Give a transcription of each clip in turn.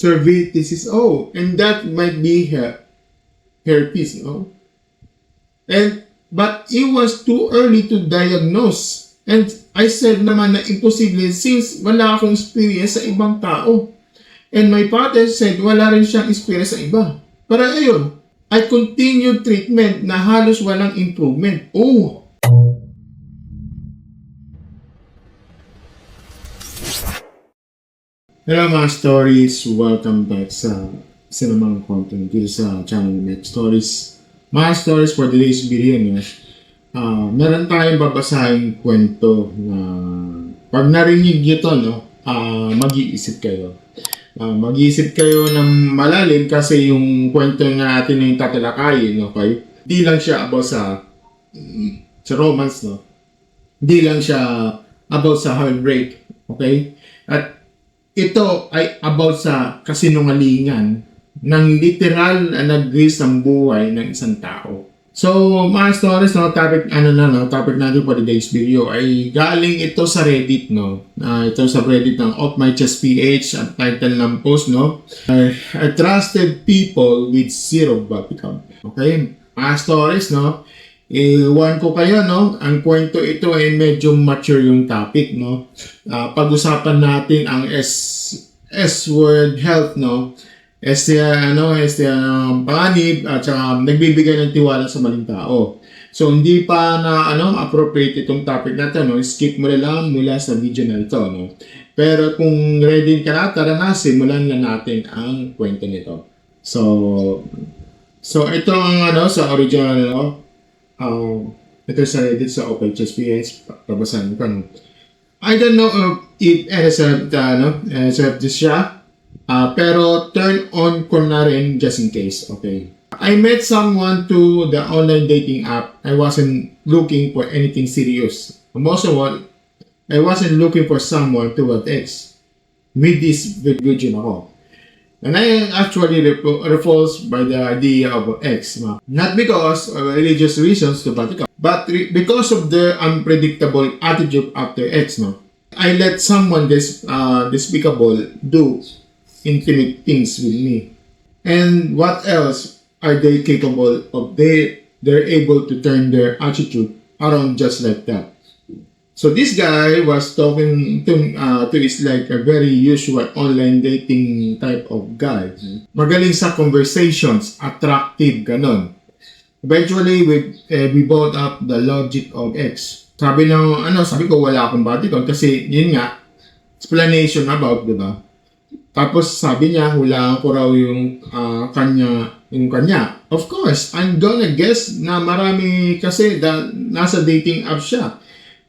cervicitis, and that might be herpes, but it was too early to diagnose. And I said naman na imposible since wala akong experience sa ibang tao. And my father said wala rin siyang experience sa iba. Pero ayun, I continued treatment na halos walang improvement. Hello mga stories, welcome back sa sinamang content dito sa channel Net Stories. Mga stories for today's video, meron tayong babasahin kwento na pag narinig nyo to, mag-iisip kayo. Mag-iisip kayo ng malalim kasi yung kwento natin na yung tatalakayin, okay? Di lang siya about sa romance, Di lang siya about sa heartbreak, okay? At ito ay about sa kasinungalingan ng literal na nag-risk ang buhay ng isang tao. So, mga stories, topic natin for today's video ay galing ito sa Reddit, ito sa Reddit ng Off My Chest PH at title ng post, I trusted people with zero background. Okay? Mga stories, iwan ko kayo, ang kwento ito ay medyo mature yung topic, pag-usapan natin ang S-word health, panganib at saka nagbibigay ng tiwala sa maling tao. So, hindi pa na appropriate itong topic natin, skip mo na lang mula sa video na ito, Pero kung ready ka na, tara na, simulan na natin ang kwento nito. So ito ang sa original, ito sa Reddit sa Open Chess PS, pabasahin ko. I don't know if NSF this siya, pero turn on ko na rin just in case, okay? I met someone to the online dating app. I wasn't looking for anything serious. Most of all, I wasn't looking for someone to have ex. With this video ako. And I am actually repulsed by the idea of ex. Not because of religious reasons to Vatican, but because of their unpredictable attitude after ex. I let someone despicable do intimate things with me. And what else are they capable of? They're able to turn their attitude around just like that. So this guy was talking to is like a very usual online dating type of guy. Magaling sa conversations, attractive, ganon. Eventually, we brought up the logic of X. Sabi ko wala akong bodyguard kasi yun nga, explanation about, diba? Tapos sabi niya, hulaan ko raw yung kanya. Of course, I'm gonna guess na marami kasi nasa dating app siya.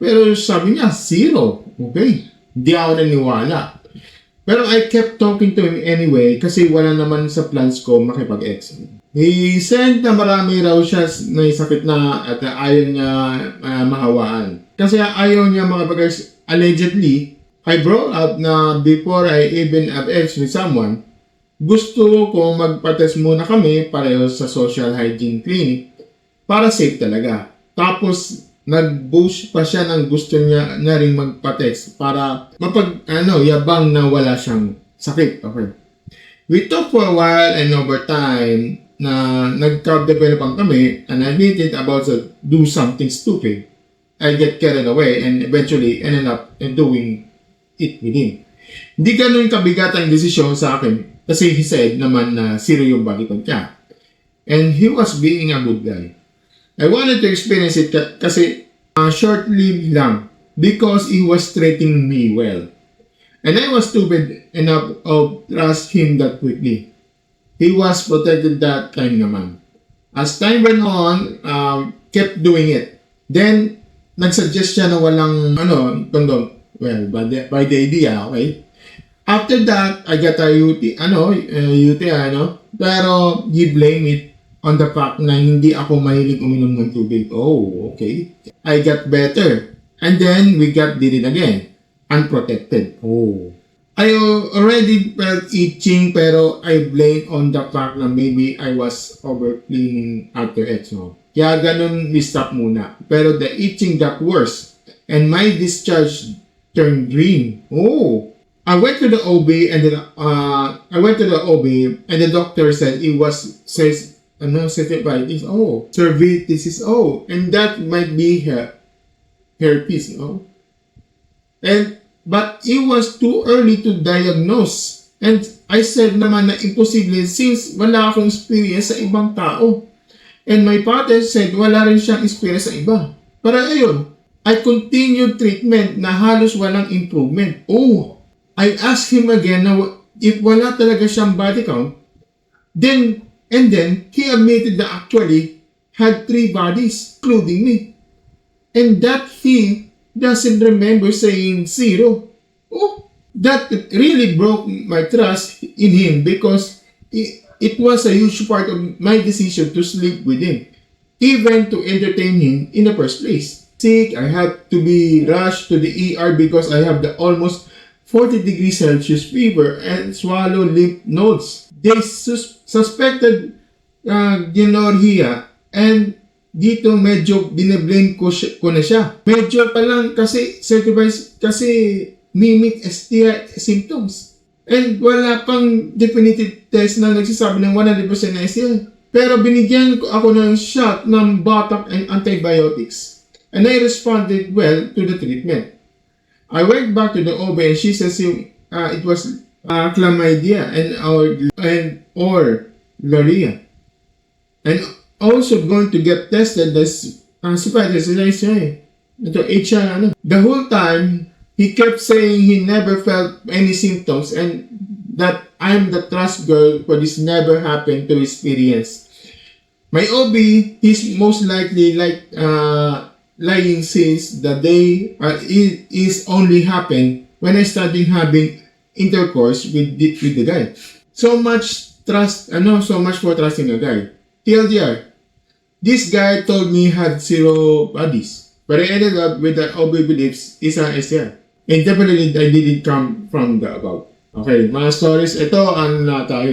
Pero sabi niya, zero. Okay. Di ako naniwala. Pero I kept talking to him anyway kasi wala naman sa plans ko makipag-ex. He said na marami raw siya na sakit na at ayaw niya mahawaan. Kasi ayaw niya makipag-ex. Allegedly, I brought up na before I even have ex with someone, gusto ko magpa-test muna kami pareho sa social hygiene clinic para safe talaga. Tapos, nag-boost pa siya ng gusto niya na rin magpa-test para yabang na wala siyang sakit. Okay. We talked for a while and over time na nagka-developan kami and I needed about to do something stupid. I get carried away and eventually ended up doing it with him. Hindi ganun kabigat ang desisyon sa akin kasi he said naman na zero yung body count niya. And he was being a good guy. I wanted to experience it kasi short-lived lang because he was treating me well. And I was stupid enough to trust him that quickly. He was protected that time naman. As time went on, kept doing it. Then, nagsuggest siya na walang condom. Well, by the idea, okay? After that, I got a UTI, pero he blame it on the fact na hindi ako mahilig uminom ng tubig. Oh, okay. I got better. And then, we did it again. Unprotected. Oh. I already felt itching, pero I blame on the fact na maybe I was over-cleaning after it, Kaya ganun, we stop muna. Pero the itching got worse. And my discharge turned green. Oh! I went to the OB and then I went to the OB and the doctor said it was certified. Cervitis. And that might be herpes. But it was too early to diagnose. And I said naman na imposible since wala akong experience sa ibang tao. And my father said wala rin siyang experience sa iba. Pero ayun, I continued treatment na halos walang improvement. I asked him again na if wala talaga siyang body count, then he admitted that actually had 3 bodies, including me. And that he doesn't remember saying 0. That really broke my trust in him because it was a huge part of my decision to sleep with him, even to entertain him in the first place. Sick, I had to be rushed to the ER because I have the almost 40 degrees Celsius fever and swallow lymph nodes. They suspected gonorrhea and dito medyo binablame ko na siya. Medyo pa lang kasi certified kasi mimic STI symptoms. And wala pang definitive test na nagsasabi ng 100% na STI. Pero binigyan ko ako ng shot ng Botox and antibiotics. And I responded well to the treatment. I went back to the OB and she says it was chlamydia or gonorrhea. And also going to get tested as HI. The whole time, he kept saying he never felt any symptoms and that I'm the trust girl for this never happened to experience. My OB is most likely lying since the day it is only happened when I started having intercourse with the guy. So much for trusting a guy. TLDR, this guy told me he had 0 bodies, but I ended up with the OB beliefs is an STI. And definitely, I didn't come from the above. Okay, mga stories. Ito, tayo,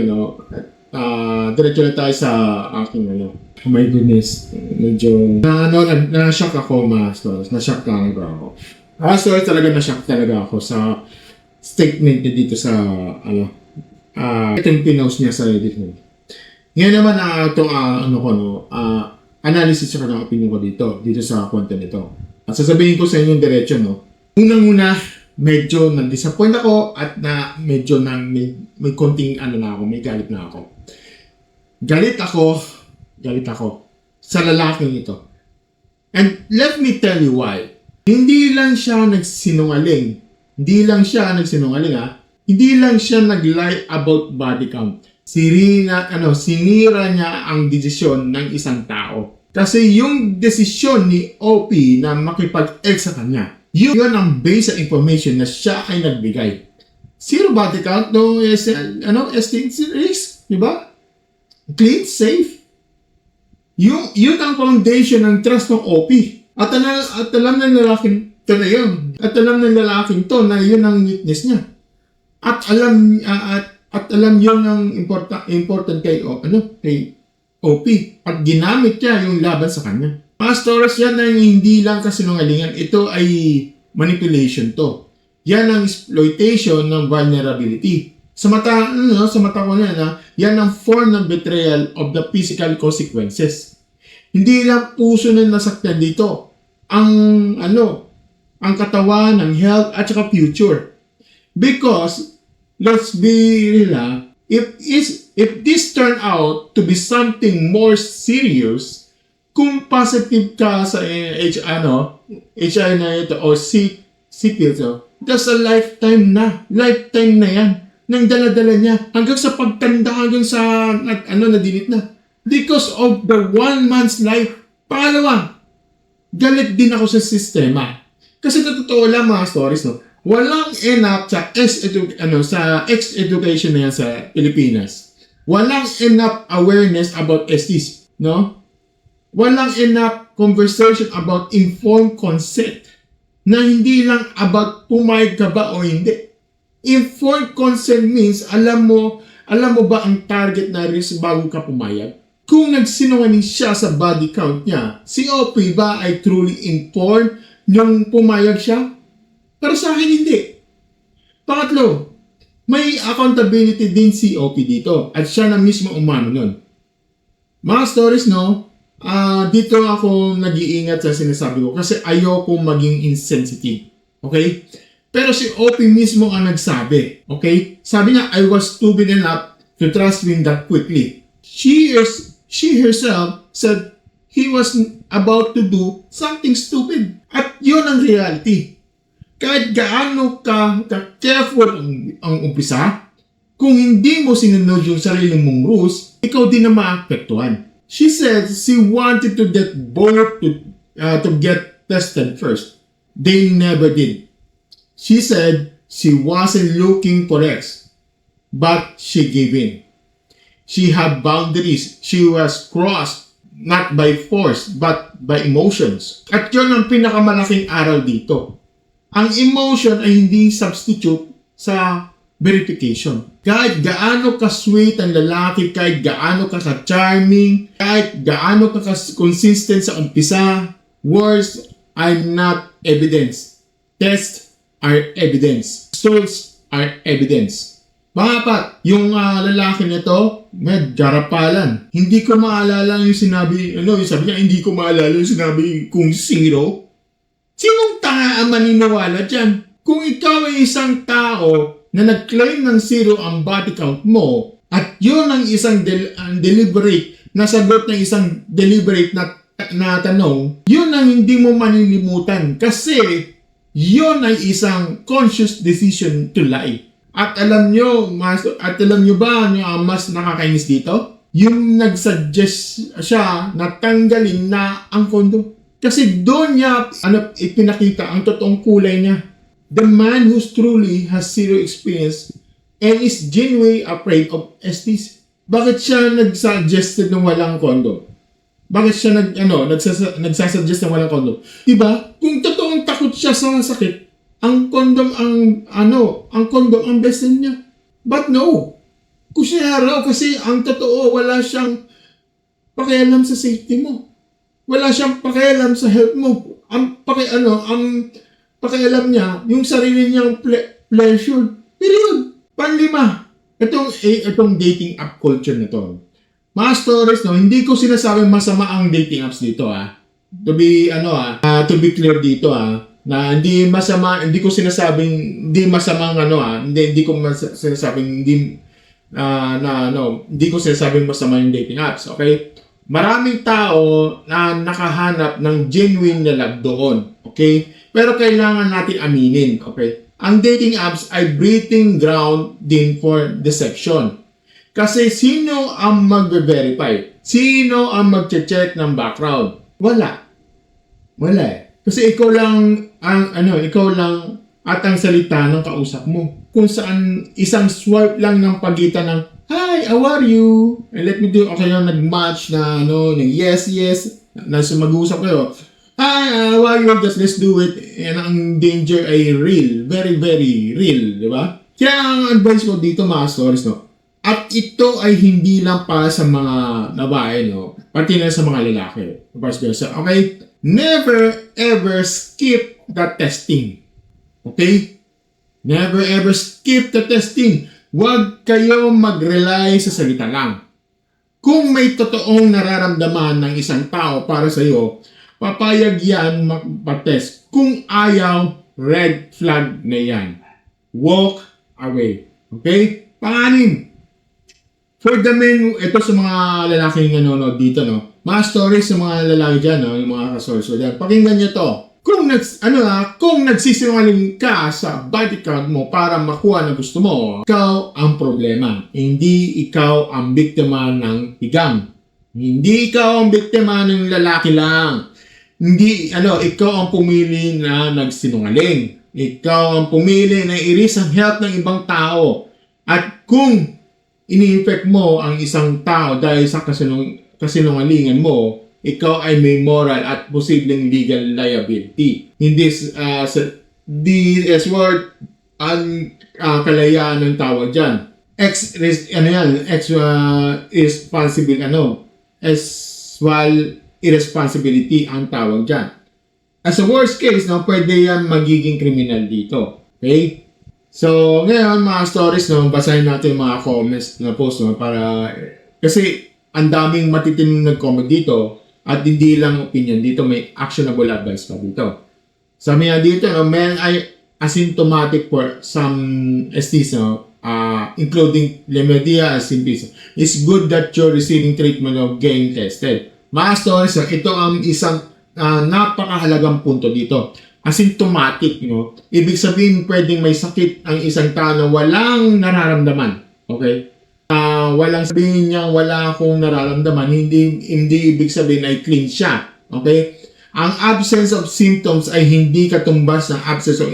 diretso na tayo sa aking, oh my goodness. Medyo, na-shock ako, mga stories. Na-shock talaga ako. Stories talaga, na-shock talaga ako sa statement niya dito sa, itong pinost niya sa Reddit niya. Ngayon naman, itong, analysis ko ng opinion ko dito sa content nito. At sasabihin ko sa inyo diretso, unang-una, medyo na-disappoint ako at medyo may konting may galit na ako. Galit ako sa lalaking ito. And let me tell you why. Hindi lang siya nagsinungaling. Hindi lang siya nag-lie about body count. Sinira niya ang desisyon ng isang tao. Kasi yung desisyon ni OP na makipag-ex sa kanya, yun ang base sa information na siya ay nagbigay. 0 body count, no STD risk, di ba? Clean, safe. Yun ang foundation ng trust ng OP. At alam ng lalaking to na yun. At alam ng lalaking to na yun ang weakness niya. At alam yun ang important kay OP. At ginamit niya yung laban sa kanya. Mga stories yan na hindi lang kasinungalingan. Ito ay manipulation to. Yan ang exploitation ng vulnerability. Sa mata ko na yan ang form ng betrayal of the physical consequences. Hindi lang puso na nasaktan dito. Ang katawan, ang health, at saka future. Because, let's be real, if this turn out to be something more serious, kung positive ka sa HI na ito o syphilis, that's a lifetime na yan nang dala-dala niya hanggang sa pagtanda, hanggang sa na-delete na because of the 1 month's life. Pangalawa, galit din ako sa sistema kasi totoo lang mga stories, walang enough sa education na yan sa Pilipinas. Walang enough awareness about STs, walang enough conversation about informed consent na hindi lang about pumayag ka ba o hindi. Informed consent means alam mo ba ang target na risk bago ka pumayag? Kung nagsinungaling siya sa body count niya, si OP ba ay truly informed nung pumayag siya? Para sa akin hindi. Pangatlo, may accountability din si OP dito at siya na mismo umano nun. Mga stories, no? Dito ako nag-iingat sa sinasabi ko kasi ayoko maging insensitive. Okay? Pero si OP mismo ang nagsabi. Okay? Sabi niya, I was stupid enough to trust him that quickly. She herself said he was about to do something stupid. At yun ang reality. Kahit gaano ka careful ang umpisa, kung hindi mo sinunod yung sarili mong rules, ikaw din na maapektuhan. She said she wanted to get both to get tested first. They never did. She said she wasn't looking for X, but she gave in. She had boundaries. She was crossed, not by force, but by emotions. At yun ang pinakamalaking aral dito. Ang emotion ay hindi substitute sa verification. Kahit gaano ka-sweet ang lalaki, kahit gaano ka-charming, kahit gaano ka-consistent sa umpisa, words are not evidence. Tests are evidence. Results are evidence. Pangapat, yung lalaki nito, garapalan. Hindi ko maalala yung sinabi, yung sabi niya, hindi ko maalala yung sinabi kung zero. Sinong tanga ang maniniwala dyan? Kung ikaw ay isang tao na nag-claim ng zero ang body count mo at yun ang isang deliberate na sagot ng isang deliberate na tanong, yun ang hindi mo manilimutan kasi yun ay isang conscious decision to lie. At alam nyo ba ang mas nakakainis dito? Yung nag-suggest siya na tanggalin na ang kondo. Kasi doon niya ipinakita ang totoong kulay niya. The man who truly has zero experience and is genuinely afraid of STs. Bakit siya nag-suggested ng walang condom? Bakit siya nagsasuggest ng walang condom? Diba? Kung totoong takot siya sa sakit, ang condom ang best friend niya. But no. Kusyara raw kasi ang totoo wala siyang pakialam sa safety mo. Wala siyang pakialam sa health mo. Ang pakialam niya, yung sarili niyang pleasure. Period. Panlima. Itong dating app culture na to. Mga stories, no, hindi ko sinasabing masama ang dating apps dito, To be clear dito, na hindi ko sinasabing hindi ko sinasabing masama yung dating apps, okay? Maraming tao na nakahanap ng genuine na love doon. Okay? Pero kailangan natin aminin. Okay? Ang dating apps ay breeding ground din for deception. Kasi sino ang mag-verify? Sino ang mag-check ng background? Wala. Wala eh. Kasi ikaw lang at ang salita ng kausap mo. Kung saan isang swipe lang ng pagitan ng hi, how are you? And let me do, okay lang, nag-match na, yes, na mag-uusap kayo. Hi, how are you? Just let's do it. And ang danger ay real. Very, very real, di ba? Kaya ang advice ko dito, mga stories, at ito ay hindi lang para sa mga babae, pati na sa mga lalaki. Vice versa. Okay? Never, ever skip the testing. Okay? Never, ever skip the testing. Huwag kayo mag-rely sa salita lang. Kung may totoong nararamdaman ng isang tao para sa iyo, papayag yan magpa-test. Kung ayaw, red flag na yan. Walk away. Okay? Panganim. For the men, ito sa mga lalaking nanonood dito, mga stories sa mga lalaki dyan, yung mga kasorso dyan. Pakinggan nyo to. Kung nagsisinungaling ka sa body count mo para makuha na gusto mo, ikaw ang problema. Hindi ikaw ang biktima ng higam. Hindi ikaw ang biktima ng lalaki lang. Hindi, ikaw ang pumili na nagsinungaling. Ikaw ang pumili na iris ang health ng ibang tao. At kung ini-infect mo ang isang tao dahil sa kasinungalingan mo, ikaw ay may moral at posibleng legal liability. Hindi word ang kalayaan ng tawag dyan. Irresponsibility ang tawag dyan. As a worst case, pwede yan magiging criminal dito. Okay? So, ngayon, mga stories, no, basahin natin yung mga comments na post, no, para, kasi, ang daming matitinong nag-comment dito, at hindi lang opinion dito, may actionable advice pa dito. Sabi nga dito, no, men ay asymptomatic for some STs, no, including chlamydia as symptoms. It's good that you're receiving treatment of getting tested. Mga stories, no, ito ang isang napakahalagang punto dito. Asymptomatic, no? Ibig sabihin, pwedeng may sakit ang isang tao na walang nararamdaman. Okay? Walang sabihin niya, wala akong nararamdaman, hindi ibig sabihin ay clean siya. Okay? Ang absence of symptoms ay hindi katumbas ng absence of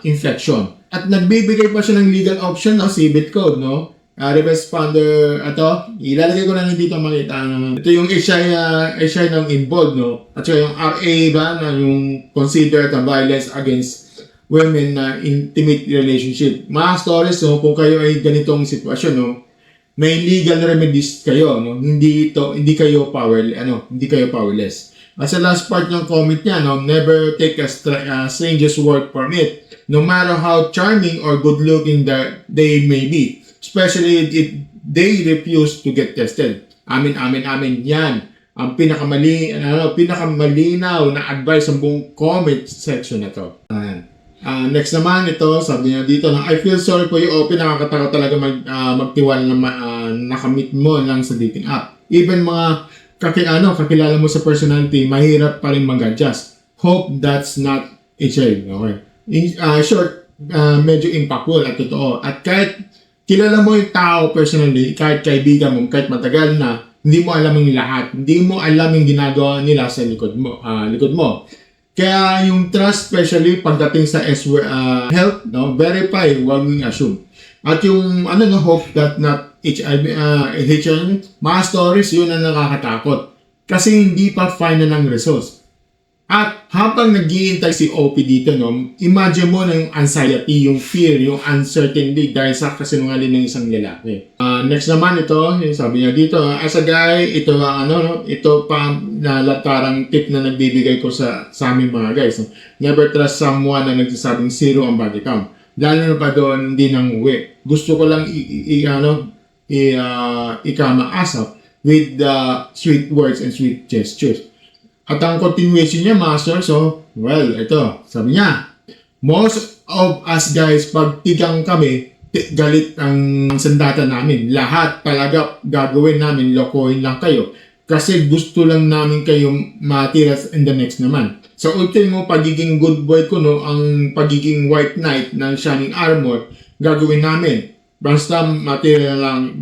infection. At nagbibigay pa siya ng legal option, no? CBIT code, no? Responder, ito, ilalagay ko na lang dito makita. Ito yung HI ng involved, no? At saka yung RA ba, na yung considered violence against women na intimate relationship. Mga stories, no? Kung kayo ay ganitong sitwasyon, no? May legal remedies kayo, no? Hindi kayo powerless. At sa last part ng comment niya, no? Never take a stranger's word from it, no matter how charming or good-looking they may be. Especially if they refuse to get tested. Amin. Yan ang pinakamalinaw na advice sa buong comment section na to. Next naman ito, sabi niya dito na I feel sorry for you, Open. Nakakatakot talaga magtiwala na nakamit mo lang sa dating app. Even mga kakilala mo sa personality, mahirap pa rin mag-adjust. Hope that's not HIV. Okay. In short, medyo impactful at totoo. At kahit kilala mo yung tao personally, kahit kaibigan mo, kahit matagal na, hindi mo alam yung lahat. Hindi mo alam yung ginagawa nila sa likod mo. Kaya yung trust, especially pagdating sa health, no, verify, huwag mong assume. At yung hope that not HIV, mga stories, yun ang nakakatakot. Kasi hindi pa final ng results. At habang nag-iintay si OP dito, no, imagine mo na yung anxiety, yung fear, yung uncertainty dahil sa kasinungaling ng isang lalaki. Next naman ito, sabi niya dito, as a guy, ito pa na latarang tip na nagbibigay ko sa aming mga guys. No? Never trust someone na nagsasabing zero ang body count. Lalo na pa doon, hindi nang uwi. Gusto ko lang ikamaasap with the sweet words and sweet gestures. At ang continuation niya, master, ito, sabi niya, most of us guys, pag tigang kami, galit ang sandata namin. Lahat talaga gagawin namin, lokohin lang kayo. Kasi gusto lang namin kayong matira in the next naman. Sa ultimo pagiging good boy ko, no, ang pagiging white knight ng shining armor, gagawin namin. Basta matira lang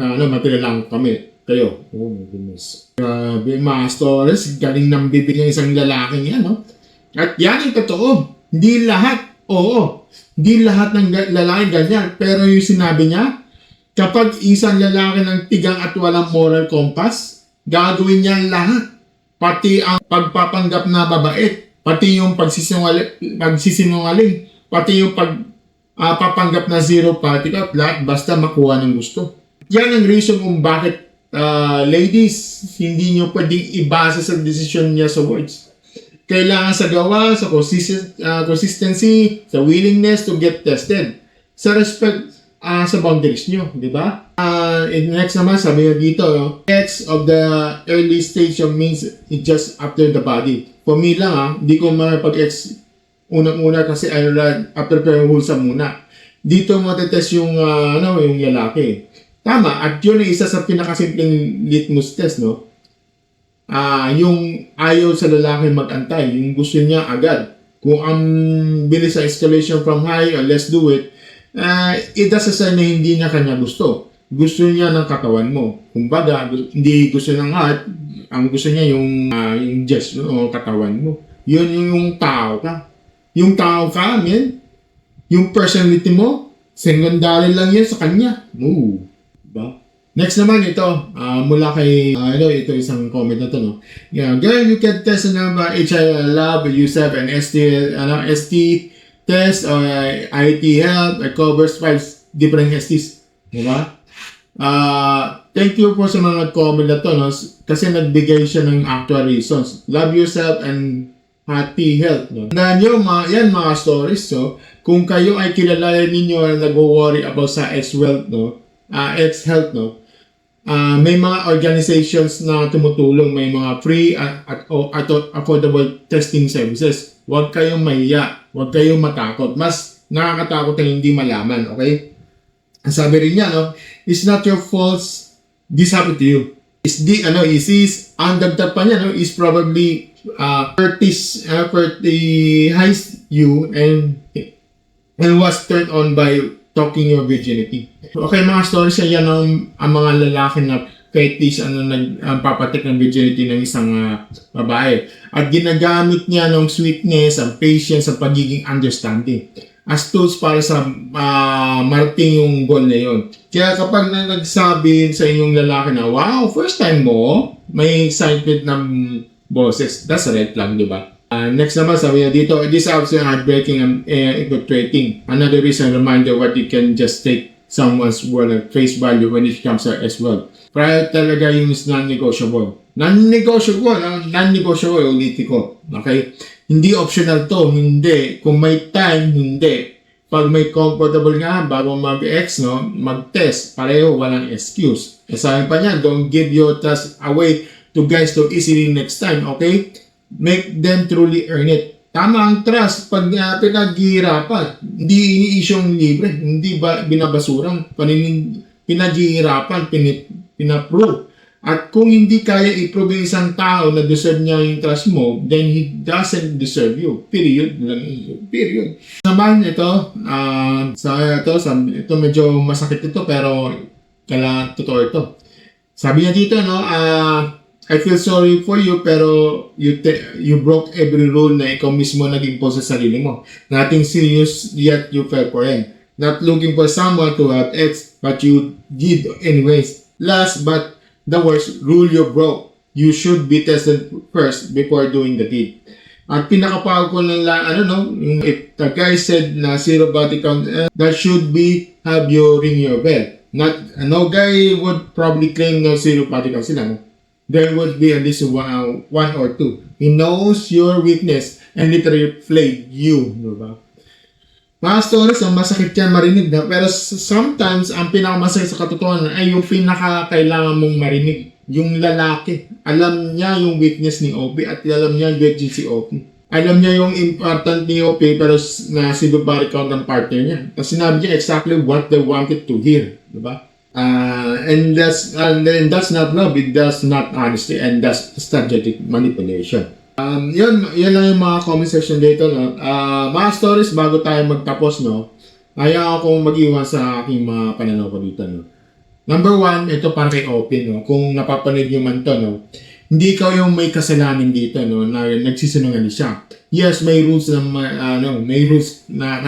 kami. Kayo. Oh my goodness. Grabe, mga stories. Galing nang bibigyan isang lalaking yan, no? At yan ang totoo. Hindi lahat. Oo. Hindi lahat ng lalaki ganyan. Pero yung sinabi niya, kapag isang lalaki ng tigang at walang moral compass, gagawin niya lahat. Pati ang pagpapanggap na babait. Pati yung pagsisinungaling. Pati yung papanggap na zero party cut. Lahat basta makuha ng gusto. Yan ang reason kung bakit ladies, hindi nyo pwedeng ibasa sa decision niya sa words. Kailangan sa gawa, sa consistency, sa willingness to get tested. Sa respect sa boundaries nyo, di ba? Next naman, sabi nga dito, X of the early stage means it just after the body. For me lang, hindi ko mapag-X unang-una kasi after wholesome muna. Dito matetest yung lalaki. Tama, at yun ay isa sa pinakasimpleng litmus test, no? Yung ayaw sa lalaki mag-antay, yung gusto niya agad. Kung ang bilis sa escalation from high, let's do it, it does a sign na hindi niya kanya gusto. Gusto niya ng katawan mo. Kumbaga, hindi gusto ng heart, ang gusto niya yung gesture o katawan mo. Yun yung tao ka. Yung tao ka, man. Yung personality mo, secondary lang yan sa kanya. No. Next naman ito, mula kay, ito isang comment na to, no? Yeah, girl, you can test the number HI lab, USEP, and ST test, or IT help, it covers 5 different STs. Diba? Thank you po sa mga nag-comment na to, no? Kasi nagbigay siya ng actual reasons. Love yourself and happy health. No? Tandaan nyo, yan mga stories. So, kung kayo ay kilala ninyo na nag-worry about sa X-Wealth, no? X-Health, no? May mga organizations na tumutulong, may mga free at affordable testing services. Huwag kayong mahiya, huwag kayong matakot. Mas nakakatakot na hindi malaman, okay? Ang sabi rin niya, no? It's not your fault, this happened to you. Ang dagdag pa niya, no? Is probably Curtis you and was turned on by talking your virginity. Okay, mga stories yan ang mga lalaki na fetish nagpapatik ng virginity ng isang babae. At ginagamit niya ng sweetness, ang patience, ang pagiging understanding as tools para sa marating yung goal na yun. Kaya kapag nagsabi sa inyong lalaki na, wow, first time mo, may excited ng boses, that's a red flag, di ba? Next naman, sabi niya dito, this is absolutely heartbreaking and infiltrating. Another reason, reminder what you can just take someone's word at face value when it comes to as well. Prior talaga yung non-negotiable. Non-negotiable, ulitin ko. Okay? Hindi optional to, hindi. Kung may time, hindi. Pag may comfortable nga, bago mag-ex, no, mag-test, pareho, walang excuse. Sabi pa niya, don't give your trust away to guys too easily next time, okay? Make them truly earn it. Tama ang trust pag pinaghihirapan. Hindi ini-isyong libre. Hindi ba binabasurang. Pinaghihirapan, pinaprove. At kung hindi kaya i-prove yung isang tao na deserve niya yung trust mo, then he doesn't deserve you. Period. Period. Naman ito, ito medyo masakit ito pero kailangan totoo ito. Sabi niya dito, no, I feel sorry for you pero you broke every rule na ikaw mismo nag-impose sa sarili mo. Nothing serious yet you fell for him. Not looking for someone to have ex but you did anyways. Last but the worst rule you broke. You should be tested first before doing the deed. At pinaka-powerful ng if the guy said na zero body count, that should be have you ring your bell. No guy would probably claim no zero body count sila. No? There would be at least one or two. He knows your weakness and literally played you. Diba? Mga stories, ang masakit yan marinig na. Pero sometimes, ang pinakamasakit sa katotohanan ay yung pinaka-kailangan mong marinig. Yung lalaki. Alam niya yung weakness ni OP at alam niya yung weakness si OP. Alam niya yung important ni OP pero na si body count ng partner niya. Kasi sinabi niya exactly what they wanted to hear. Diba? And that's not love, that's not honesty, and that's strategic manipulation. Yan lang yung mga comment section dito, no. Mga stories bago tayo magtapos, no. Ayaw akong mag-iwan sa aking mga pananaw ko dito, no. Number one, ito para kay Open, no. Kung napapanood nyo man to, no. Hindi ikaw yung may kasalanan dito, no, na nagsisinungaling siya. Yes, may rules na may rules na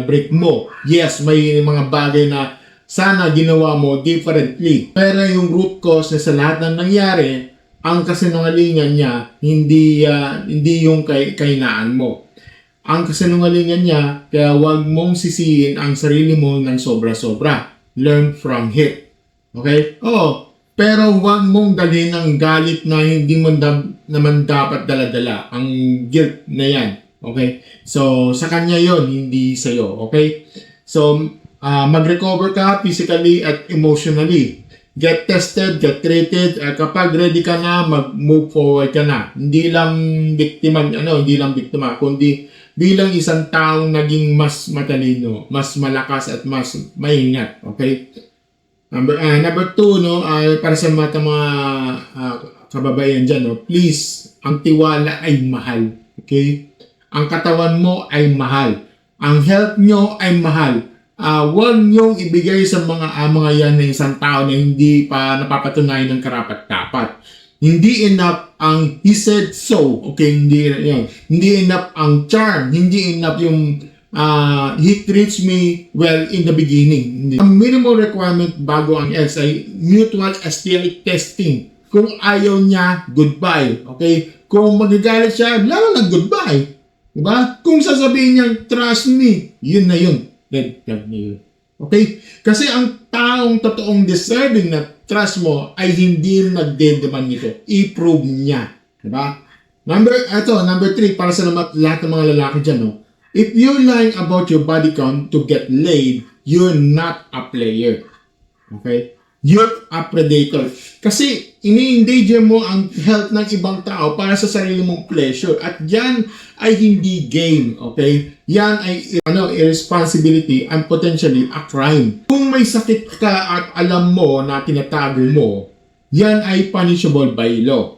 break mo. Yes, may mga bagay na sana ginawa mo differently. Pero yung root cause na sa lahat ng nangyari, ang kasinungalingan niya, hindi yung kahinaan mo. Ang kasinungalingan niya, kaya huwag mong sisihin ang sarili mo ng sobra-sobra. Learn from it. Okay? Oo. Pero huwag mong dalhin ng galit na hindi mo naman dapat dala-dala. Ang guilt na yan. Okay? So, sa kanya yon, hindi sa'yo. Okay? So, mag-recover ka physically at emotionally. Get tested, get treated. Kapag ready ka na, mag-move forward ka na. Hindi lang biktima, kundi bilang isang taong naging mas matalino, mas malakas at mas maingat. Okay? Number two, no, para sa mga kababayan dyan, no, please, ang tiwala ay mahal. Okay? Ang katawan mo ay mahal. Ang health nyo ay mahal. Huwag niyong ibigay sa mga yan na isang tao na hindi pa napapatunayan ng karapat-dapat. Hindi enough ang he said so. Okay, hindi enough ang charm. Hindi enough yung he treats me well in the beginning. Ang minimum requirement bago ang ex ay mutual STI testing. Kung ayaw niya, goodbye. Okay? Kung magagalit siya, wala na goodbye. Diba? Kung sasabihin niya, trust me, yun na yun. Red flag niyo. Okay? Kasi ang taong totoong deserving na trust mo ay hindi nagdedeman nito. I-prove niya. Diba? Number 3, para sa lahat ng mga lalaki dyan, no? If you're lying about your body count to get laid, you're not a player. Okay? You're a predator. Kasi ini-endanger mo ang health ng ibang tao para sa sarili mong pleasure. At yan ay hindi game. Okay? Yan ay irresponsibility and potentially a crime. Kung may sakit ka at alam mo na tinatago mo, yan ay punishable by law.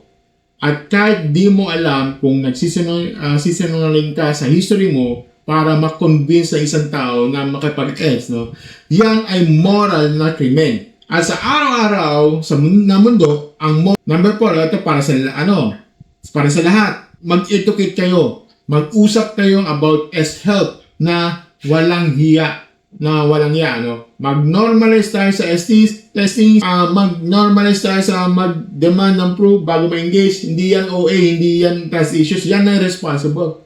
At kahit di mo alam kung nagsisinungaling ka sa history mo para ma-convince na isang tao na makipag-ex, no? Yan ay moral na krimen. At sa araw-araw sa mundo, number 4, ito para sa lahat. Mag-educate kayo. Mag-usap kayo about health na walang hiya. Mag-normalize tayo sa testing, mag-normalize tayo sa mag-demand ng proof bago ma-engage. Hindi yan OA, hindi yan trust issues. Yan ay responsible.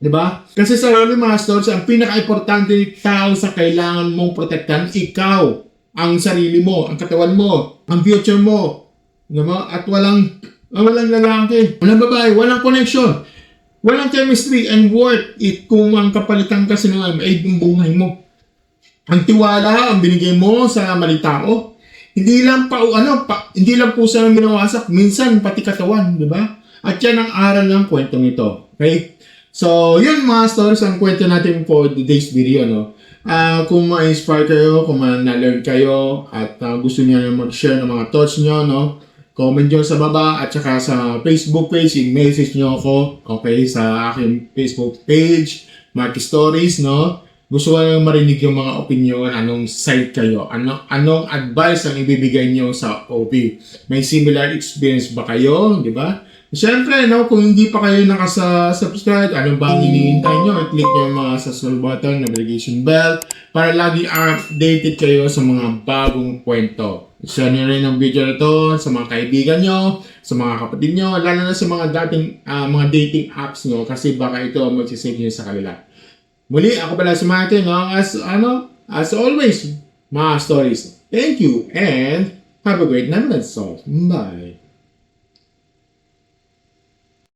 Diba? Kasi sa Holy Masters, ang pinaka-importante tao sa kailangan mong protektan, ikaw, ang sarili mo, ang katawan mo, ang future mo. Diba? At walang lalaki, walang babae, walang connection, walang chemistry and worth it kung ang kapalitan kasi ng yung buhay mo. Ang tiwala, ang binigay mo sa maling tao, hindi lang po sa minawasak, minsan pati katawan, di ba? At yan ang aral ng kwentong ito. Okay? So, yun mga stories ang kwento natin for today's video, no? Kung ma-inspire kayo, kung na-learn kayo, at gusto niyo mag-share ng mga thoughts niyo, no? Comment nyo sa baba, at saka sa Facebook page, i-message nyo ako, okay, sa aking Facebook page, Marky Stories, no? Gusto ko lang marinig yung mga opinion, anong side kayo, anong advice ang ibibigay nyo sa OB. May similar experience ba kayo, di ba? Siyempre, no, kung hindi pa kayo nakasubscribe, ano ba ang hinihintay nyo? I-click nyo yung mga subscribe button, notification bell, para lagi updated kayo sa mga bagong kwento. Share nyo rin ang video na to sa mga kaibigan nyo, sa mga kapatid nyo, lalo na sa mga dating apps nyo, kasi baka ito magsisave nyo sa kanila. Muli, ako pala si Martin, no? As always, mga stories. Thank you and have a great night. Bye.